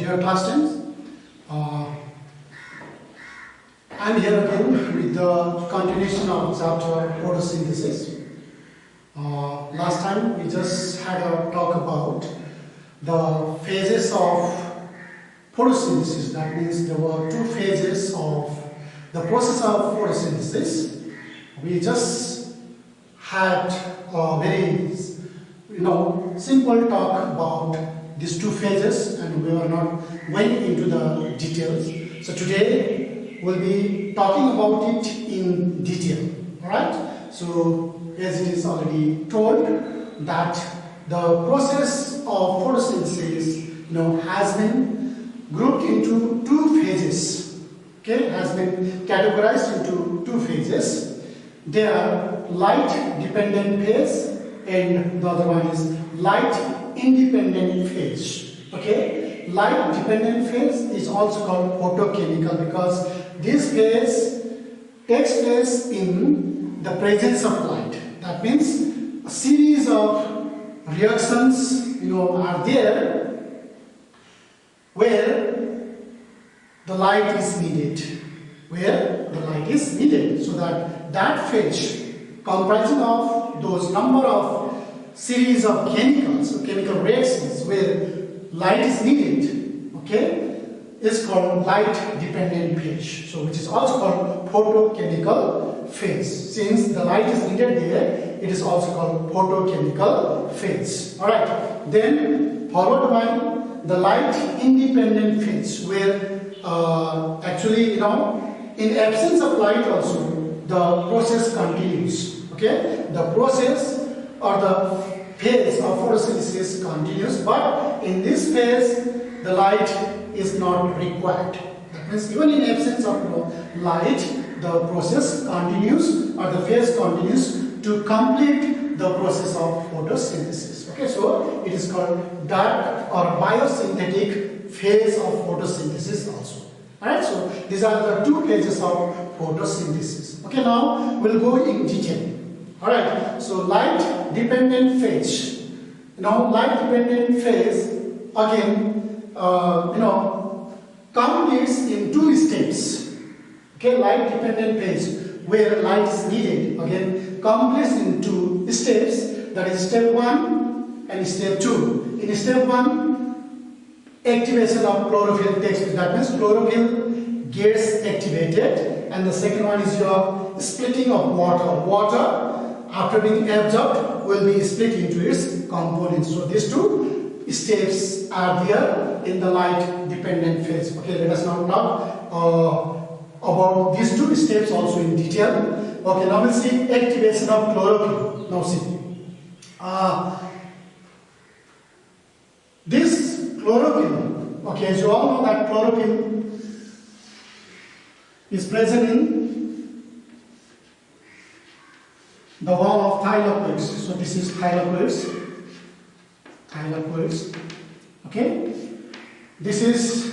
dear class students, I'm here again with the continuation of chapter photosynthesis. Last time we just had a talk about the phases of photosynthesis. That means there were two phases of the process of photosynthesis. We just had a very simple talk about these two phases, and we were not going into the details. So today we'll be talking about it in detail. Alright? So as it is already told that the process of photosynthesis has been grouped into two phases. Okay, has been categorized into two phases. They are light dependent phase and the other one is light independent phase. Okay, light dependent phase is also called photochemical because this phase takes place in the presence of light. That means a series of reactions are there where the light is needed, so that phase comprising of those number of series of chemical reactions where light is needed, okay, is called light dependent phase. So which is also called photochemical phase. Since the light is needed there, it is also called photochemical phase. Alright, then followed by the light independent phase where actually in absence of light also the process continues. Okay, the process or the phase of photosynthesis continues, but in this phase the light is not required. That means even in absence of light, the process continues or the phase continues to complete the process of photosynthesis. Okay, so it is called dark or biosynthetic phase of photosynthesis also. Alright, so these are the two phases of photosynthesis. Okay, now we'll go in detail. Alright, so light dependent phase. Light dependent phase again, completes in two steps. Okay, light dependent phase where light is needed again completes in two steps. That is step 1 and step 2. In step 1, activation of chlorophyll takes place. That means chlorophyll gets activated, and the second one is your splitting of water. Water, after being absorbed, will be split into its components. So these two steps are there in the light dependent phase. Okay, let us now talk about these two steps also in detail. Okay, now we'll see activation of chlorophyll. Now see, this chlorophyll, okay, as you all know that chlorophyll is present in the wall of thylakoids. So this is thylakoids. Okay, this is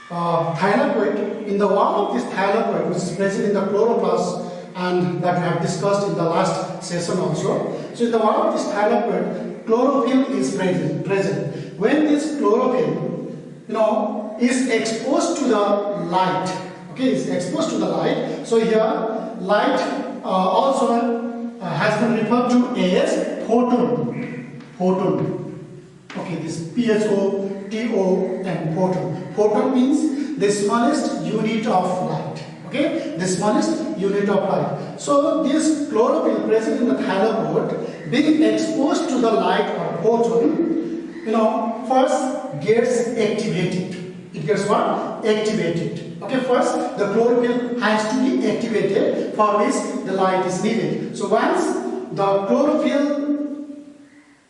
thylakoid. In the wall of this thylakoid, which is present in the chloroplast, and that we have discussed in the last session also. So in the wall of this thylakoid, chlorophyll is present. When this chlorophyll, is exposed to the light. Okay, is exposed to the light. So here, light also has been referred to as photon. Okay, this PHOTO and photon. Photon means the smallest unit of light. Okay, the smallest unit of light. So this chlorophyll present in the thylakoid being exposed to the light or photon, first gets activated. It gets what? Activated. Okay, first the chlorophyll has to be activated for which the light is needed. So once the chlorophyll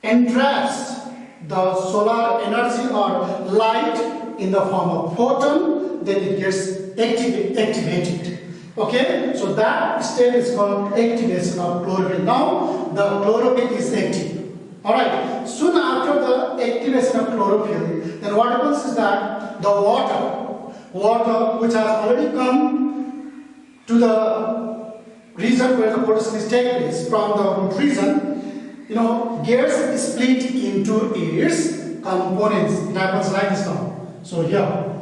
entraps the solar energy or light in the form of photon, then it gets activated. Okay, so that step is called activation of chlorophyll. Now the chlorophyll is active. Alright, soon after the activation of chlorophyll, then what happens is that the water which has already come to the region where the photosynthesis takes place from the root region, gets split into its components. It happens like this now. So here,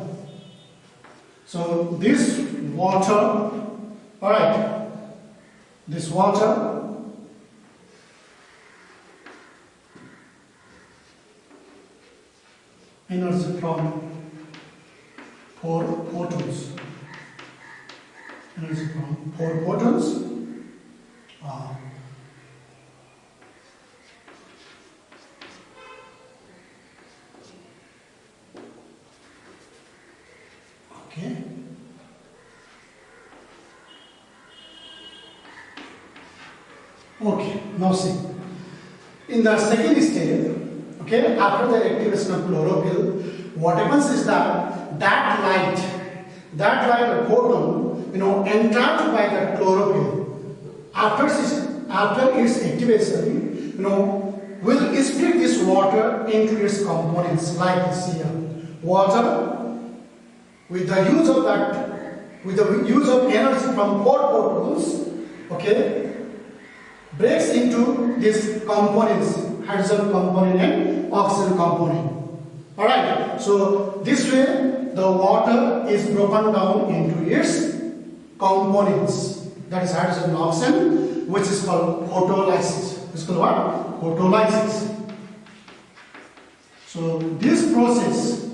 so this water, alright, this water energy from 4 photons, energy from 4 photons, okay. Okay, now see. In the second step, okay, after the activation of chlorophyll, what happens is that light or photon, entrapped by the chlorophyll, after its activation, will split this water into its components like this here. Water, with the use of energy from 4 photons, okay, breaks into these components, hydrogen component and oxygen component. Alright, so this way the water is broken down into its components, that is hydrogen and oxygen, which is called photolysis. It's called what? Photolysis. So this process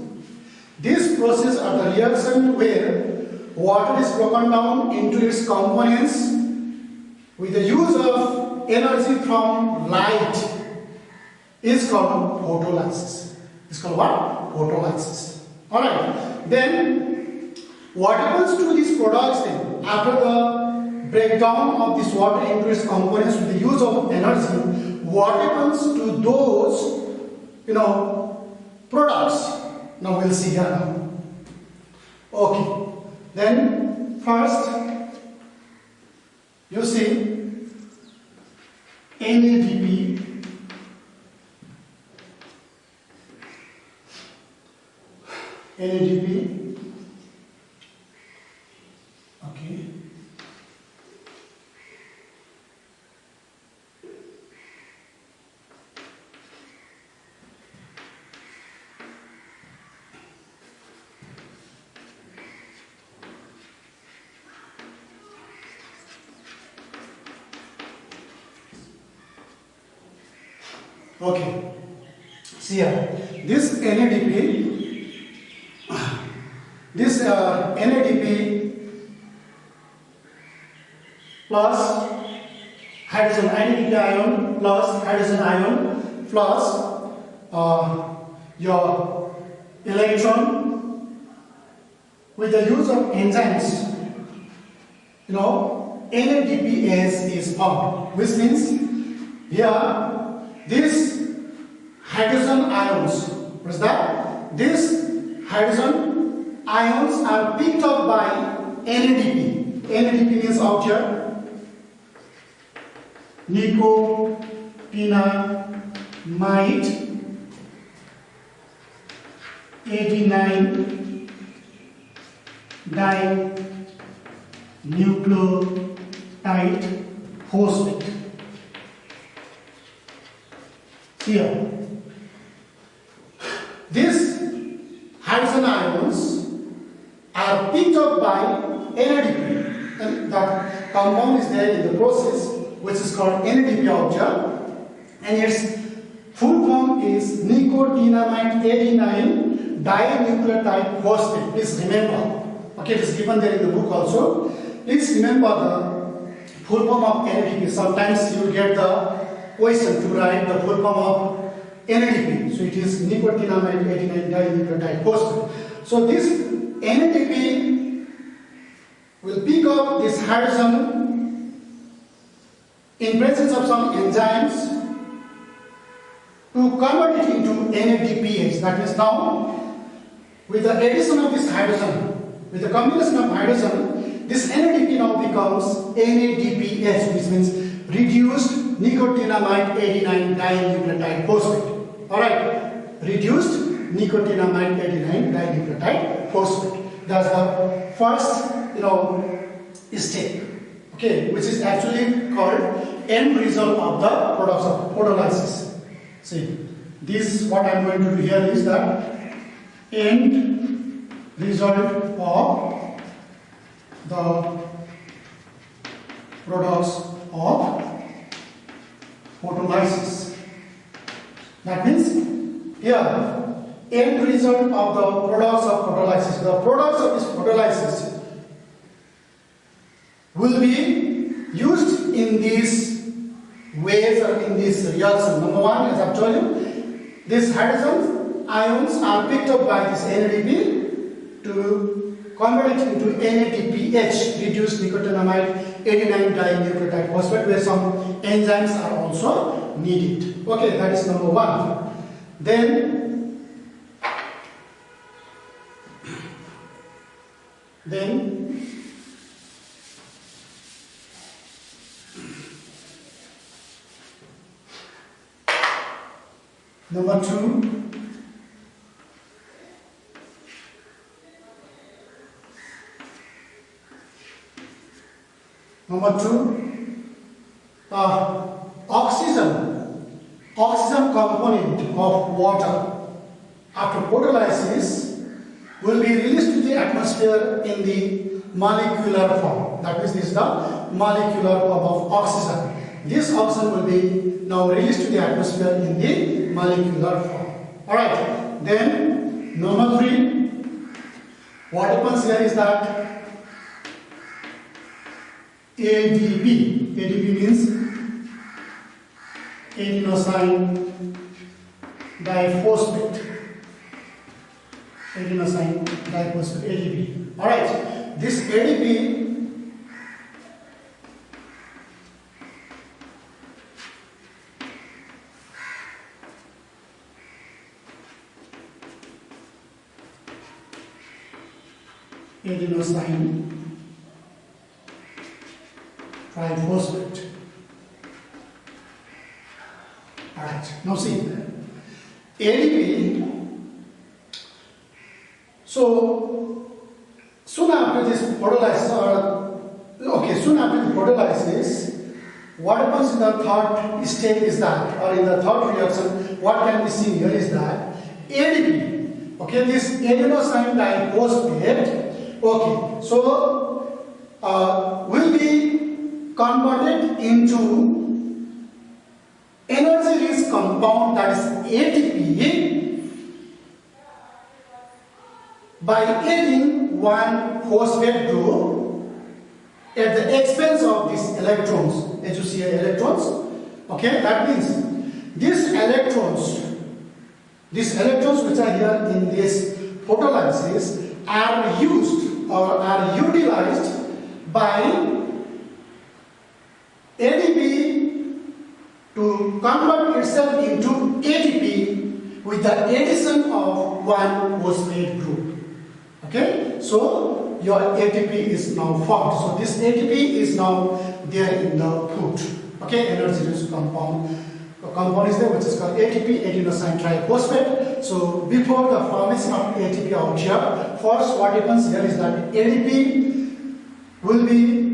of the reaction where water is broken down into its components with the use of energy from light is called photolysis. It's called what? Photolysis. Alright. Then what happens to these products then? After the breakdown of this water into its components with the use of energy, what happens to those products? Now we'll see here now. Okay. Then first you see NADP, okay, okay. See here, this NADP plus hydrogen, NADP ion plus hydrogen ion plus your electron with the use of enzymes, NADPase is formed, which means here these hydrogen ions, what is that? These hydrogen ions are picked up by NADP. NADP means out here nicotinamide 89 dinucleotide phosphate. Here, these hydrogen ions are picked up by NADP, and that compound is there in the process, which is called NADP object, and its full form is nicotinamide 89 dinucleotide phosphate. Please remember, okay, it is given there in the book also. Please remember the full form of NADP. Sometimes you will get the question to write the full form of NADP. So it is nicotinamide 89 dinucleotide phosphate. So this NADP will pick up this hydrogen in presence of some enzymes to convert it into NADPH. That means now with the addition of this hydrogen, with the combination of hydrogen, this NADP now becomes NADPH, which means reduced nicotinamide 89 dinucleotide phosphate. Alright, reduced nicotinamide 89 dinucleotide phosphate. That's the first step, okay, which is actually called end result of the products of photolysis. See, this what I am going to do here is that end result of the products of photolysis. That means here end result of the products of photolysis. The products of this photolysis will be used in these ways or in this reaction. Number one, as I've told you, these hydrogen ions are picked up by this NADP to convert it into NADPH, reduced nicotinamide 89 dinucleotide phosphate, where some enzymes are also needed. Okay, that is number one. Then number two, oxygen component of water after photolysis will be released to the atmosphere in the molecular form. That means this is the molecular form of oxygen. This oxygen will be now released to the atmosphere in the molecular form. Alright, then number three, what happens here is that ADP means adenosine diphosphate. ADP. Alright, this ADP adenosine triphosphate. Alright, now see ADP. So soon after this photolysis, what happens in the third stage is that, or in the third reaction, what can be seen here is that ADP, okay, this adenosine diphosphate, okay, so will be converted into energy-rich compound, that is ATP, by adding one phosphate group at the expense of these electrons. As you see here, electrons, okay, that means these electrons which are here in this photolysis are used or are utilized by ADP to convert itself into ATP with the addition of one phosphate group. Okay, so your ATP is now formed. So this ATP is now there in the food. Okay, energy-rich compound is there, which is called ATP, adenosine triphosphate. So before the formation of ATP out here, first what happens here is that ADP will be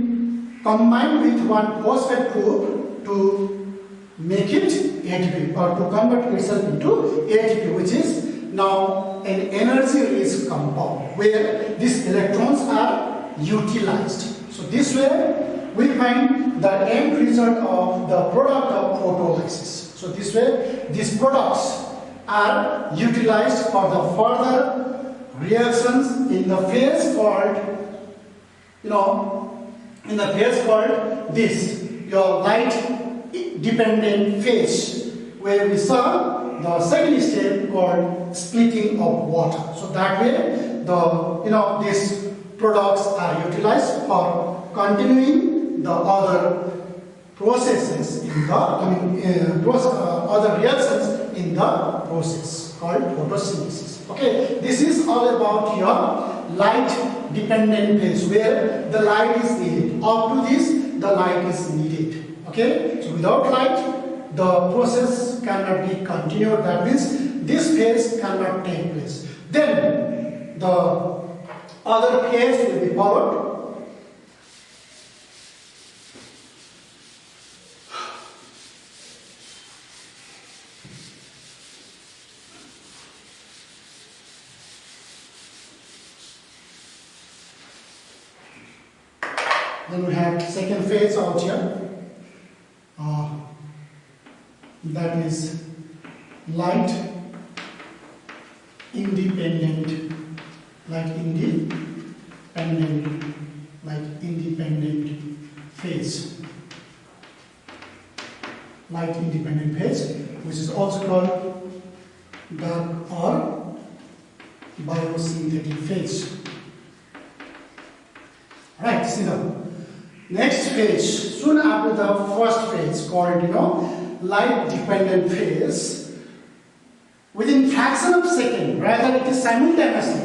combined with one phosphate group to make it ATP, or to convert itself into ATP, which is now an energy-rich compound where these electrons are utilized. So this way we find the end result of the product of photolysis. So this way these products are utilized for the further reactions in the phase called, this, your light dependent phase, where we saw the second step called splitting of water. So that way these products are utilized for continuing the other processes in the other reactions in the process called photosynthesis. Okay, this is all about your light dependent phase, where the light is needed. Up to this, the light is needed. Okay, so without light, the process cannot be continued. That means this phase cannot take place. Then the other phase will be followed. Then we have second phase out here. That is light independent phase. Light independent phase, which is also called dark or biosynthetic phase. Right, see now. Next phase, soon after the first phase, called light dependent phase, within fraction of second, rather it is simultaneously,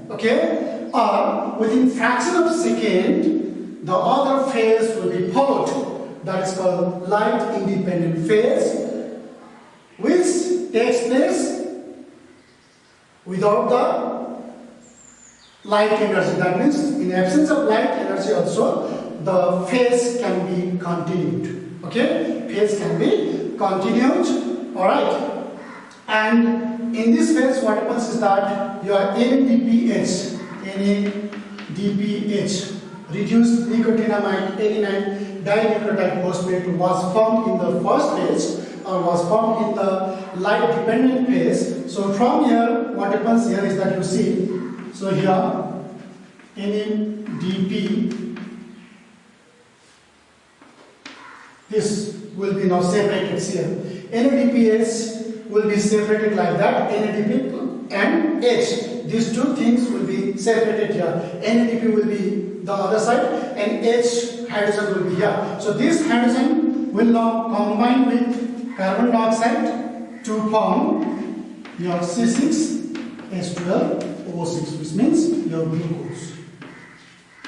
okay, or within fraction of second, the other phase will be followed. That is called light independent phase, which takes place without the light energy. That means in absence of light energy also the phase can be continued. Okay, phase can be continued. All right, and in this phase what happens is that your NADPH, reduced nicotinamide adenine dinucleotide phosphate was formed in the first phase, or was formed in the light dependent phase. So from here what happens here is that you see, so here NADP, this will be now separated here. NADPH will be separated like that, NADP and H. These two things will be separated here. NADP will be the other side and H hydrogen will be here. So this hydrogen will now combine with carbon dioxide to form your C6H12O6, which means your glucose.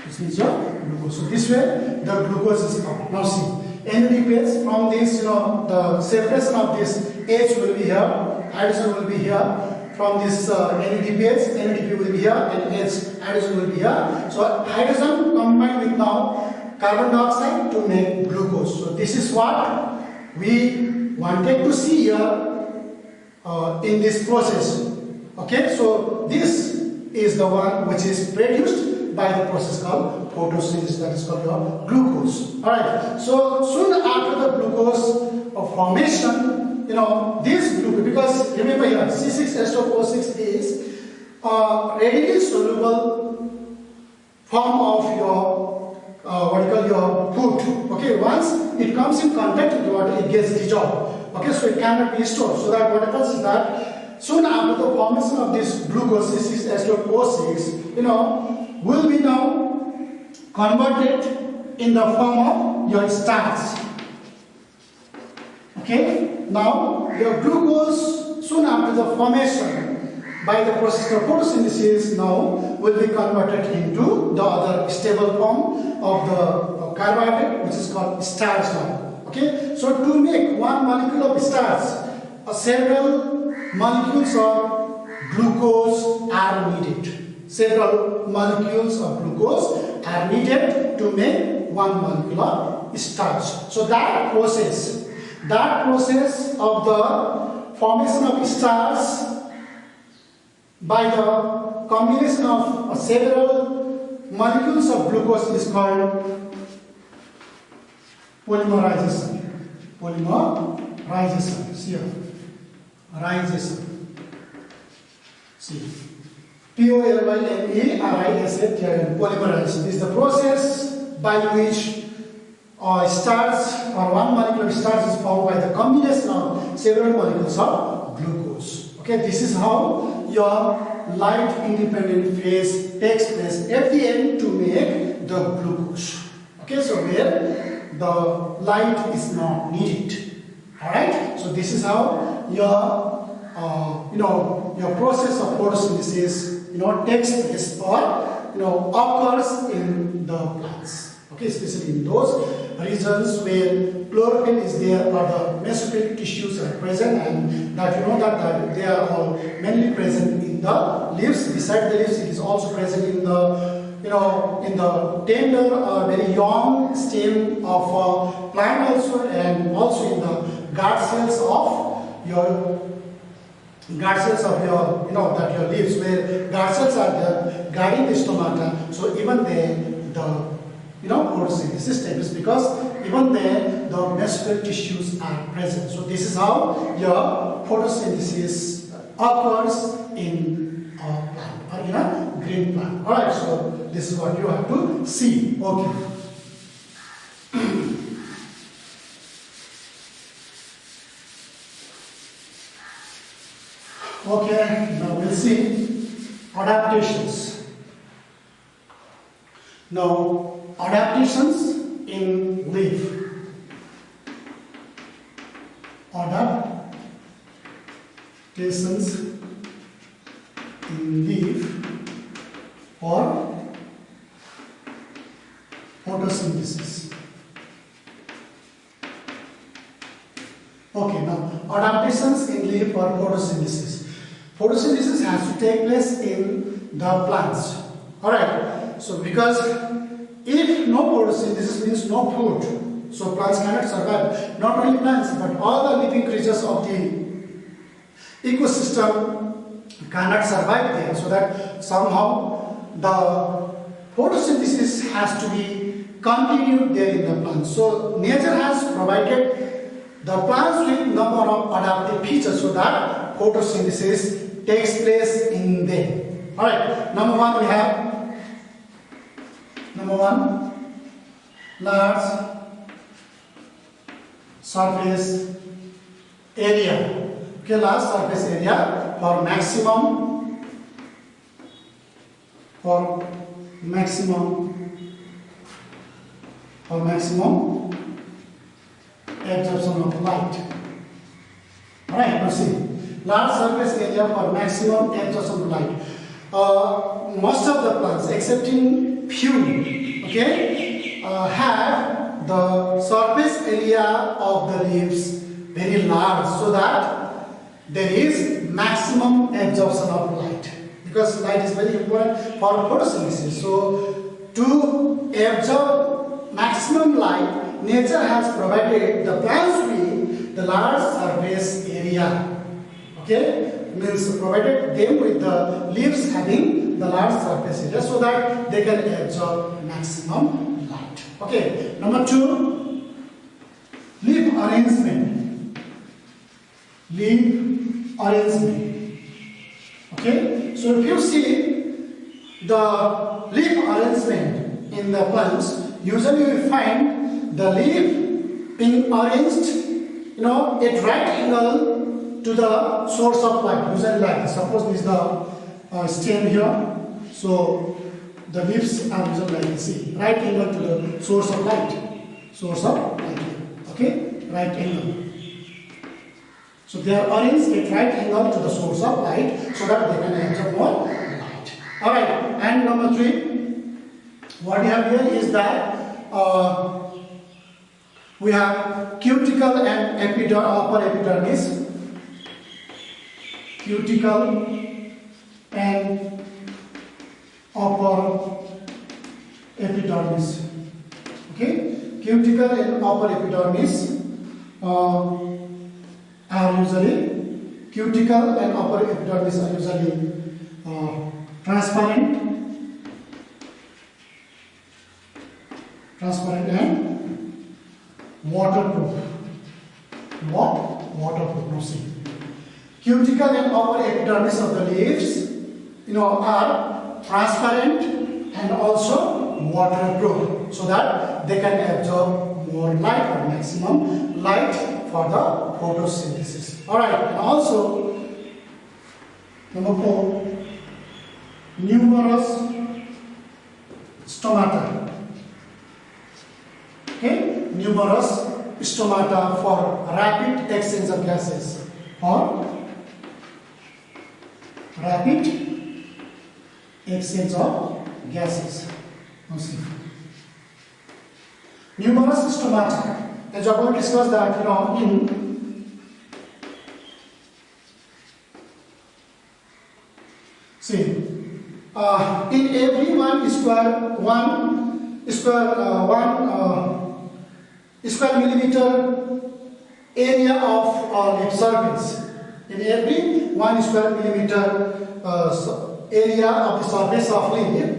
So this way the glucose is formed. Now see, NADPH, from this, the separation of this H will be here, hydrogen will be here. From this NADPH, NADP will be here and H hydrogen will be here. So hydrogen combined with now carbon dioxide to make glucose. So this is what we wanted to see here in this process. Okay, so this is the one which is produced by the process called photosynthesis, that is called your glucose. Alright, so soon after the glucose formation, this glucose, because remember here C6H12O6 is a readily soluble form of your your food. Okay, once it comes in contact with water, it gets dissolved. Okay, so it cannot be stored. So that what happens is that soon after the formation of this glucose C6H12O6, will be now converted in the form of your starch. Okay, now your glucose soon after the formation by the process of photosynthesis now will be converted into the other stable form of the carbohydrate, which is called starch now. Okay, so to make one molecule of starch, several molecules of glucose are needed. Several molecules of glucose are needed to make one molecule of starch. So that process of the formation of starch by the combination of several molecules of glucose is called polymerization. See, polymerization. Polymerization is the process by which starch or one molecule of starch is formed by the combination of several molecules of glucose. Okay, this is how your light independent phase takes place at the end to make the glucose. Okay, so where the light is not needed. Alright, so this is how your your process of photosynthesis takes place or occurs in the plants. Okay, especially in those regions where chlorophyll is there or the mesophilic tissues are present, and that that they are all mainly present in the leaves. Beside the leaves, it is also present in the in the tender or very young stem of a plant also, and also in the guard cells of your that your leaves, where guard cells are there guarding the stomata. So even there the photosynthesis takes place, because even there the mesophyll tissues are present. So this is how your photosynthesis occurs in a plant or in a green plant. Alright, so this is what you have to see. Okay. Okay, now we'll see adaptations. Now, adaptations in leaf. Adaptations in leaf or photosynthesis. Okay, now adaptations in leaf or photosynthesis. Photosynthesis has to take place in the plants. Alright, so because if no photosynthesis means no food, so plants cannot survive. Not only plants, but all the living creatures of the ecosystem cannot survive there. So that somehow the photosynthesis has to be continued there in the plants. So nature has provided the plants with number of adaptive features so that photosynthesis takes place in them. Alright, number one we have large surface area. Okay, large surface area for maximum absorption of light. Alright, now see, large surface area for maximum absorption of light. Most of the plants, excepting few, okay, have the surface area of the leaves very large, so that there is maximum absorption of light, because light is very important for photosynthesis. So to absorb maximum light, nature has provided the plants with the large surface area. Okay, means provided them with the leaves having the large surface area so that they can absorb maximum light. Okay, number two, leaf arrangement. Leaf arrangement. Okay, so if you see the leaf arrangement in the plants, usually you find the leaf being arranged, at right angle to the source of light. Usually like this. Suppose this is the stem here. So the leaves are usually like this. See, right angle to the source of light. Source of light. Okay, right angle. So they are arranged at right angle to the source of light so that they can absorb more light. Alright, and number three, what we have here is that we have cuticle and upper epidermis. Cuticle and upper epidermis. Okay, cuticle and upper epidermis are usually cuticle and upper epidermis are usually transparent and waterproof. Waterproof. No, see. Cuticle and upper epidermis of the leaves, are transparent and also waterproof, so that they can absorb more light or maximum light for the photosynthesis. Alright, and also number 4, numerous stomata. Okay, numerous stomata for rapid exchange of gases or rapid exchange of gases. Numerous stomata. As I will discuss that, in every square millimeter area of leaf surface. In every 1 square millimeter area of the surface of leaf,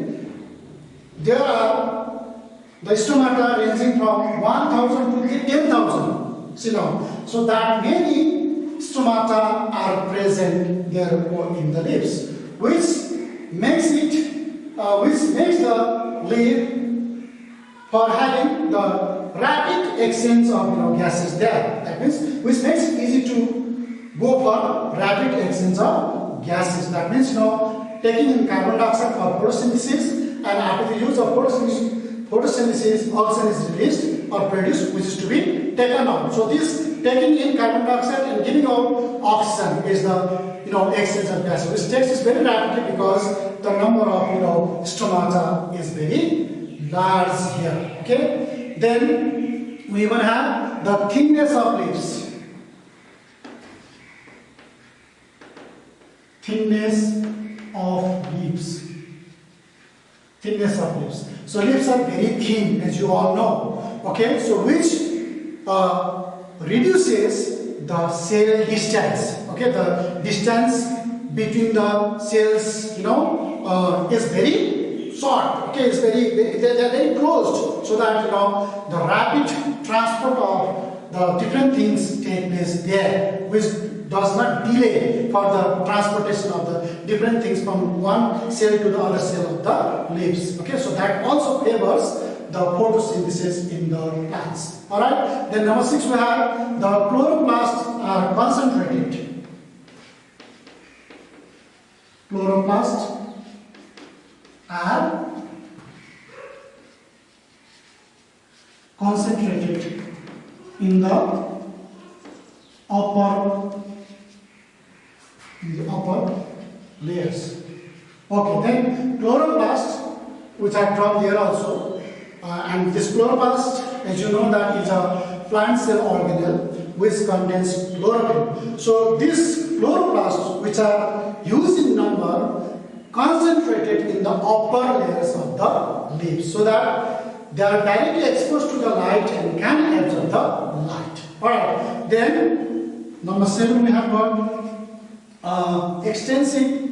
there are the stomata ranging from 1000 to 10,000. See now, so that many stomata are present there in the leaves, which makes the leaf for having the rapid exchange of gases there. That means which makes it easy to go for rapid exchange of gases. That means taking in carbon dioxide for photosynthesis, and after the use of photosynthesis oxygen is released or produced, which is to be taken out. So this taking in carbon dioxide and giving out oxygen is the exchange of gases, which takes this very rapidly because the number of stomata is very large here. Okay. Then we even have the thickness of leaves. Thickness of leaves. Thickness of leaves. So leaves are very thin, as you all know. Okay, so which reduces the cell distance. Okay, the distance between the cells, is very short. Okay, it's they are very closed, so that the rapid transport of the different things take place there, which does not delay for the transportation of the different things from one cell to the other cell of the leaves. Okay, so that also favors the photosynthesis in the plants. Alright, then number 6 we have the chloroplasts are concentrated. Chloroplasts are concentrated in the upper layers. Okay, then chloroplast, which I drawn here also, and this chloroplast, as you know, that is a plant cell organelle which contains chlorophyll. So these chloroplasts, which are used in number, concentrated in the upper layers of the leaves, so that they are directly exposed to the light and can absorb the light. Alright, then number 7 we have got extensive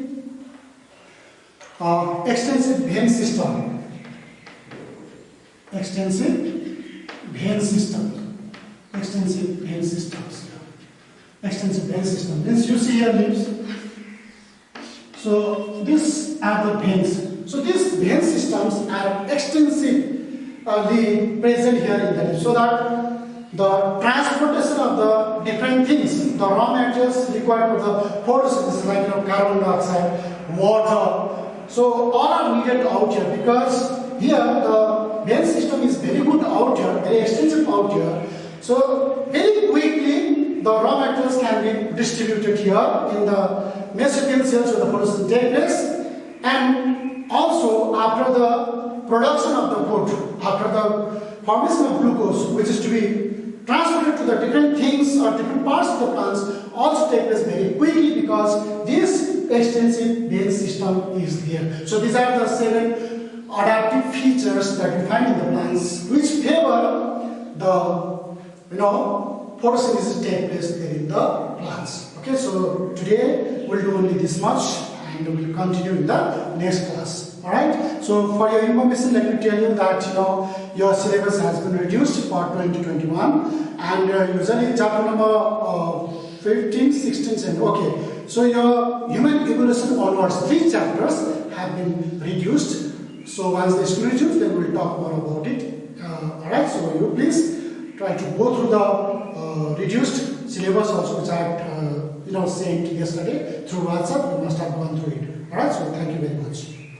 vein system. Extensive vein system means you see here leaves. So these are the veins. So these vein systems are extensively present here in the leaf, so that the transportation of the different things, the raw materials required for the photosynthesis, like carbon dioxide, water, so all are needed out here, because here the vein system is very good out here, very extensive out here. So very quickly the raw materials can be distributed here in the mesophyll cells where the photosynthesis takes place, and also after the production of the food, after the formation of glucose, which is to be transferred to the different things or different parts of the plants, also take place very quickly because this extensive vein system is there. So these are the 7 adaptive features that we find in the plants which favor the photosynthesis take place there in the plants. Okay, so today we'll do only this much and we'll continue in the next class. Alright, so for your information, let me tell you that your syllabus has been reduced for 2021, and usually chapter number 15, 16, 17. Okay, so your human evolution onwards, 3 chapters have been reduced. So once they are reduced, then we'll talk more about it. Alright, so you please try to go through the reduced syllabus also, which I had sent yesterday through WhatsApp. You must have gone through it. Alright, so thank you very much.